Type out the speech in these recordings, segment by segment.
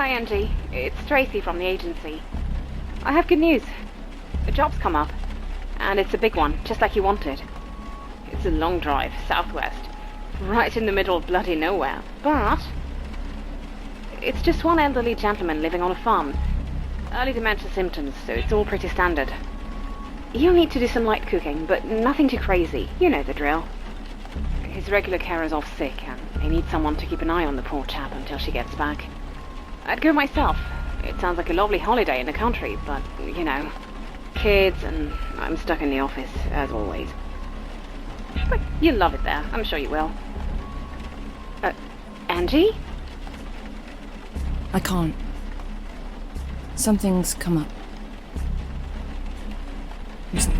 Hi, Angie. It's Tracy from the agency. I have good news. A job's come up. And it's a big one, just like you wanted. It's a long drive, southwest. Right in the middle of bloody nowhere. But it's just one elderly gentleman living on a farm. Early dementia symptoms, so it's all pretty standard. You'll need to do some light cooking, but nothing too crazy. You know the drill. His regular carer's off sick, and they need someone to keep an eye on the poor chap until she gets back. I'd go myself. It sounds like a lovely holiday in the country, but, you know, kids, and I'm stuck in the office, as always. But you'll love it there. I'm sure you will. Angie? I can't. Something's come up. I'm sorry.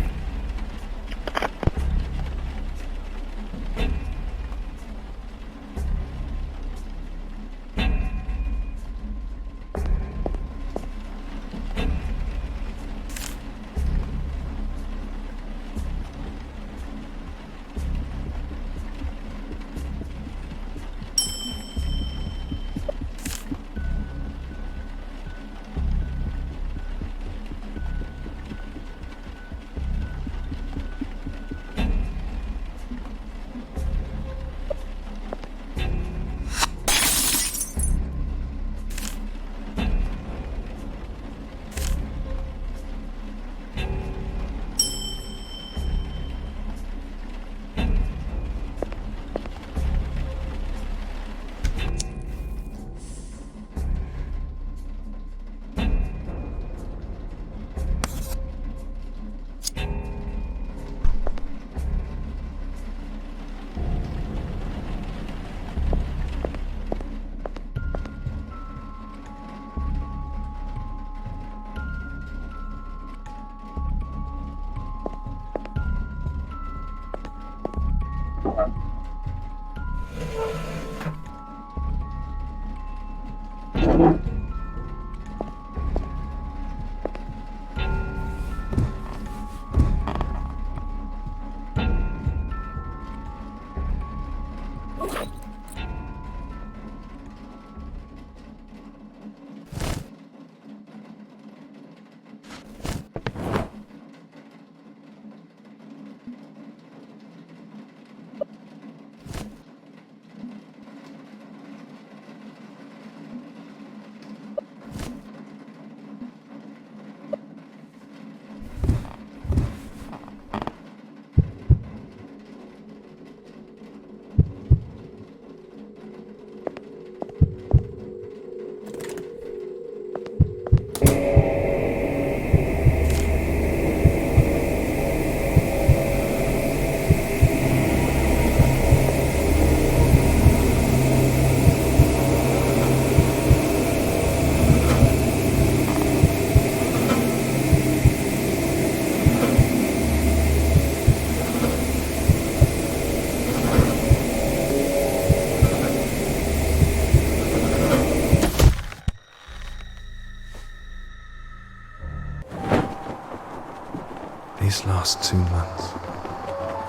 These last 2 months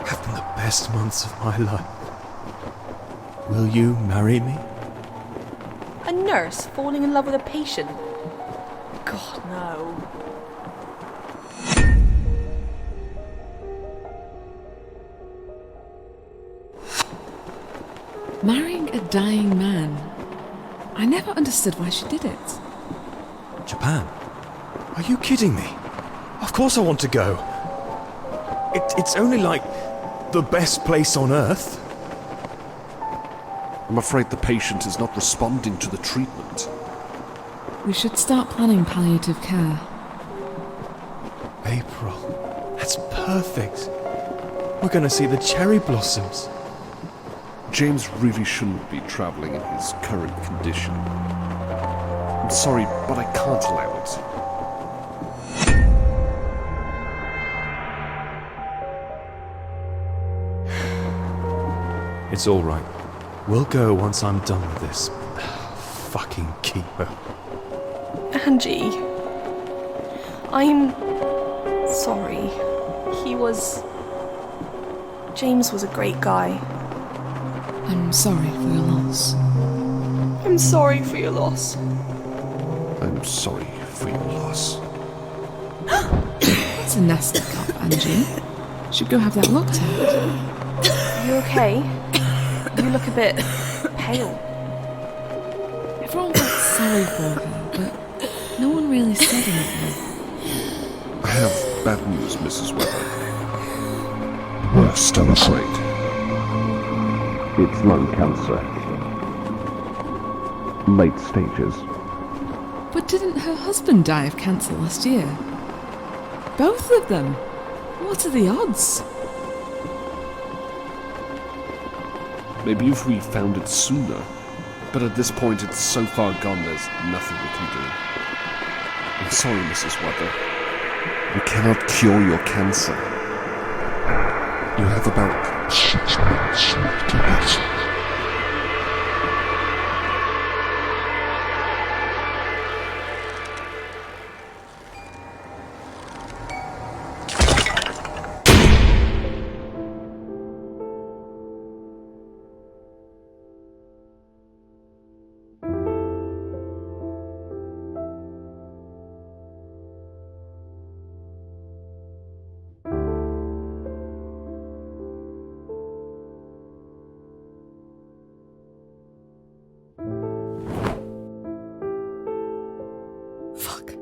have been the best months of my life. Will you marry me? A nurse falling in love with a patient? God, no. Marrying a dying man. I never understood why she did it. Japan? Are you kidding me? Of course I want to go. It's only like the best place on earth. I'm afraid the patient is not responding to the treatment. We should start planning palliative care. April. That's perfect. We're going to see the cherry blossoms. James really shouldn't be travelling in his current condition. I'm sorry, but I can't allow it. It's all right. We'll go once I'm done with this fucking keeper. Angie, I'm sorry. James was a great guy. I'm sorry for your loss. I'm sorry for your loss. I'm sorry for your loss. That's a nasty cop, Angie. Should go have that looked at. Are you okay? You look a bit pale. Everyone felt sorry for her, but no one really said anything. I have bad news, Mrs. Weber. Worst, I'm afraid. It's lung cancer. Late stages. But didn't her husband die of cancer last year? Both of them? What are the odds? Maybe if we found it sooner. But at this point, it's so far gone, there's nothing we can do. I'm sorry, Mrs. Weber. We cannot cure your cancer. You have about 6 months left to live. Fuck.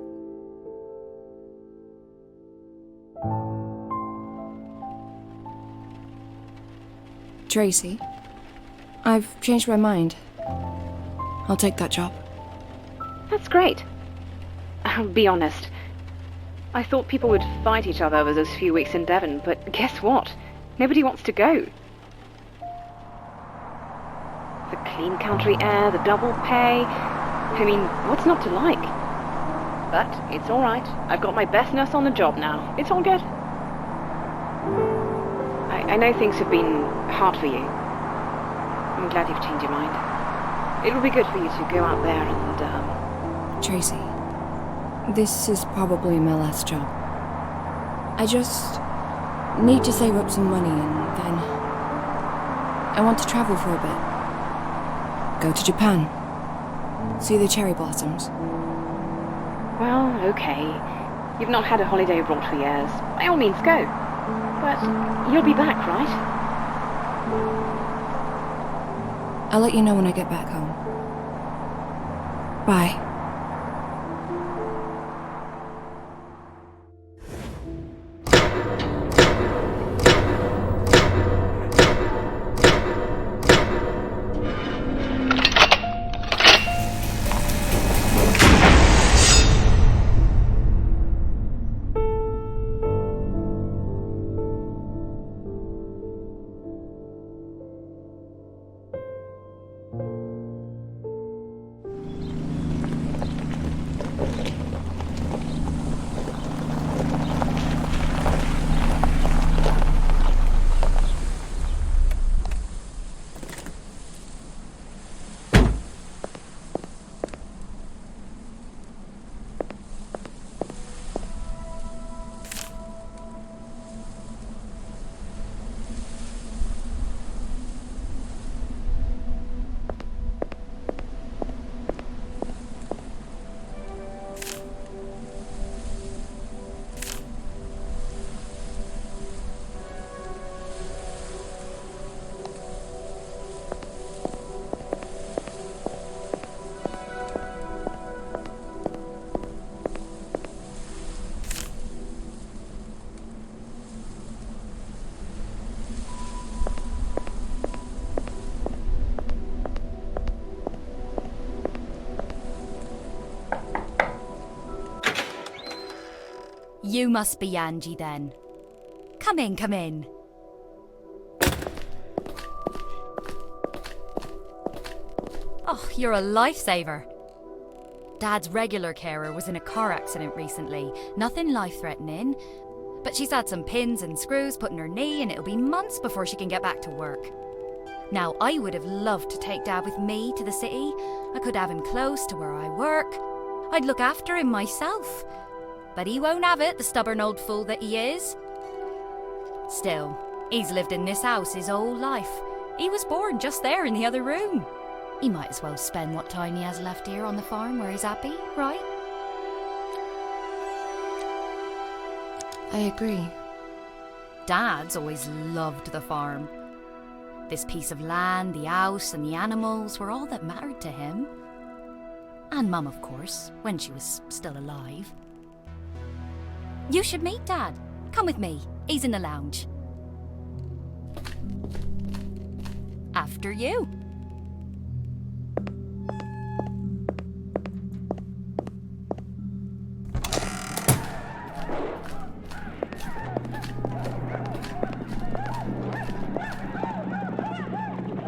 Tracy, I've changed my mind. I'll take that job. That's great. I'll be honest. I thought people would fight each other over those few weeks in Devon, but guess what? Nobody wants to go. The clean country air, the double pay. I mean, what's not to like? But it's all right. I've got my best nurse on the job now. It's all good. I know things have been hard for you. I'm glad you've changed your mind. It'll be good for you to go out there and, Tracy, this is probably my last job. I just need to save up some money and then I want to travel for a bit. Go to Japan. See the cherry blossoms. Well, okay. You've not had a holiday abroad for years. By all means, go. But you'll be back, right? I'll let you know when I get back home. Bye. You must be Angie then. Come in, come in. Oh, you're a lifesaver. Dad's regular carer was in a car accident recently. Nothing life-threatening. But she's had some pins and screws put in her knee and it'll be months before she can get back to work. Now, I would have loved to take Dad with me to the city. I could have him close to where I work. I'd look after him myself. But he won't have it, the stubborn old fool that he is. Still, he's lived in this house his whole life. He was born just there in the other room. He might as well spend what time he has left here on the farm where he's happy, right? I agree. Dad's always loved the farm. This piece of land, the house, and the animals were all that mattered to him. And Mum, of course, when she was still alive. You should meet Dad. Come with me. He's in the lounge. After you.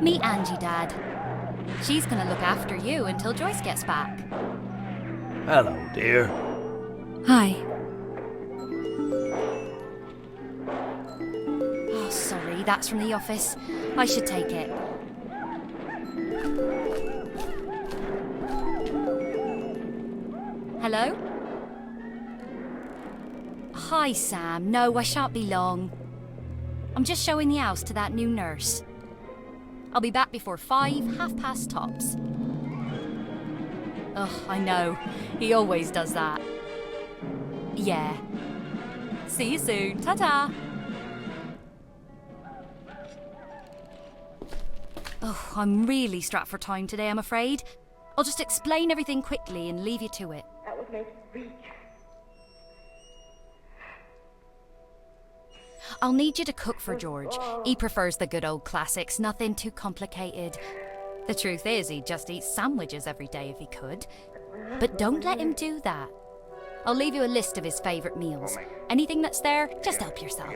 Meet Angie, Dad. She's gonna look after you until Joyce gets back. Hello, dear. Hi. Oh, sorry, that's from the office. I should take it. Hello? Hi, Sam. No, I shan't be long. I'm just showing the house to that new nurse. I'll be back before 5, 5:30 tops. Ugh, I know. He always does that. Yeah. See you soon. Ta-ta. Oh, I'm really strapped for time today, I'm afraid. I'll just explain everything quickly and leave you to it. That was my freak. I'll need you to cook for George. He prefers the good old classics, nothing too complicated. The truth is, he'd just eat sandwiches every day if he could. But don't let him do that. I'll leave you a list of his favourite meals. Anything that's there, just help yourself.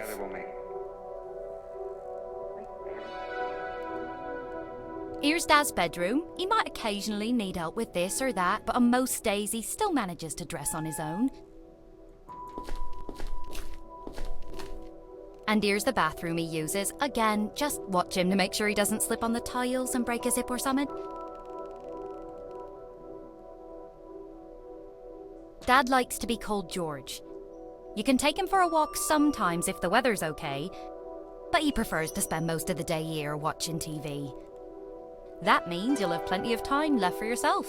Here's Dad's bedroom. He might occasionally need help with this or that, but on most days he still manages to dress on his own. And here's the bathroom he uses. Again, just watch him to make sure he doesn't slip on the tiles and break his hip or something. Dad likes to be called George. You can take him for a walk sometimes if the weather's okay, but he prefers to spend most of the day here watching TV. That means you'll have plenty of time left for yourself.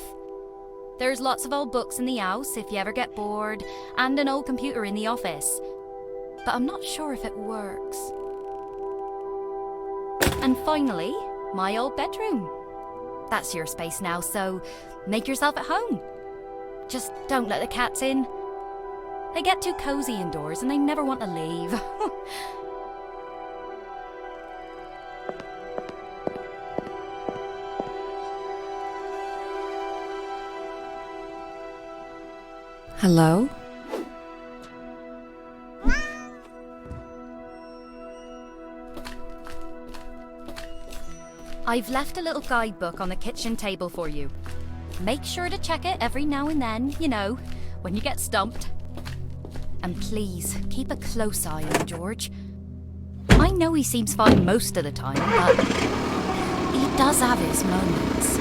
There's lots of old books in the house if you ever get bored, and an old computer in the office. But I'm not sure if it works. And finally, my old bedroom. That's your space now, so make yourself at home. Just don't let the cats in. They get too cozy indoors and they never want to leave. Hello? I've left a little guidebook on the kitchen table for you. Make sure to check it every now and then, you know, when you get stumped. And please, keep a close eye on George. I know he seems fine most of the time, but he does have his moments.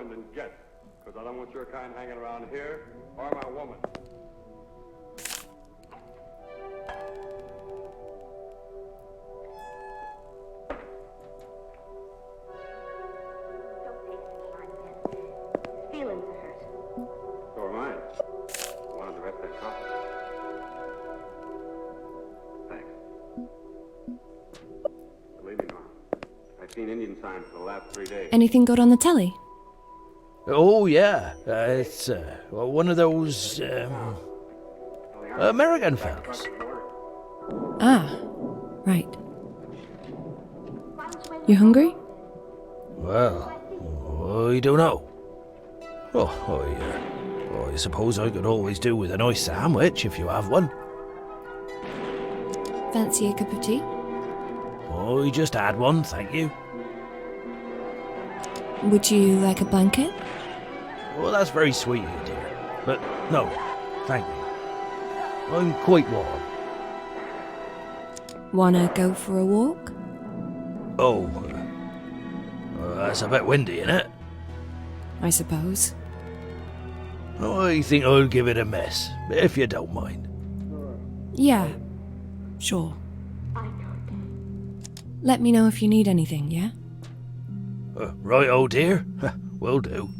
woman than Jet, because I don't want your kind hanging around here, or my woman. Feelings are hurt. So are mine. I wanted to rest that coffee. Thanks. Believe me, Norm. I've seen Indian signs for the last 3 days. Anything good on the telly? Oh, yeah. It's one of those American films. Ah, right. You hungry? Well, I don't know. Oh, I suppose I could always do with a nice sandwich if you have one. Fancy a cup of tea? I just had one, thank you. Would you like a blanket? Well, that's very sweet of you, dear. But no, thank you. I'm quite warm. Wanna go for a walk? Oh, that's a bit windy, innit? I suppose. I think I'll give it a miss, if you don't mind. Yeah, sure. Let me know if you need anything, yeah? Right, oh dear. Will do.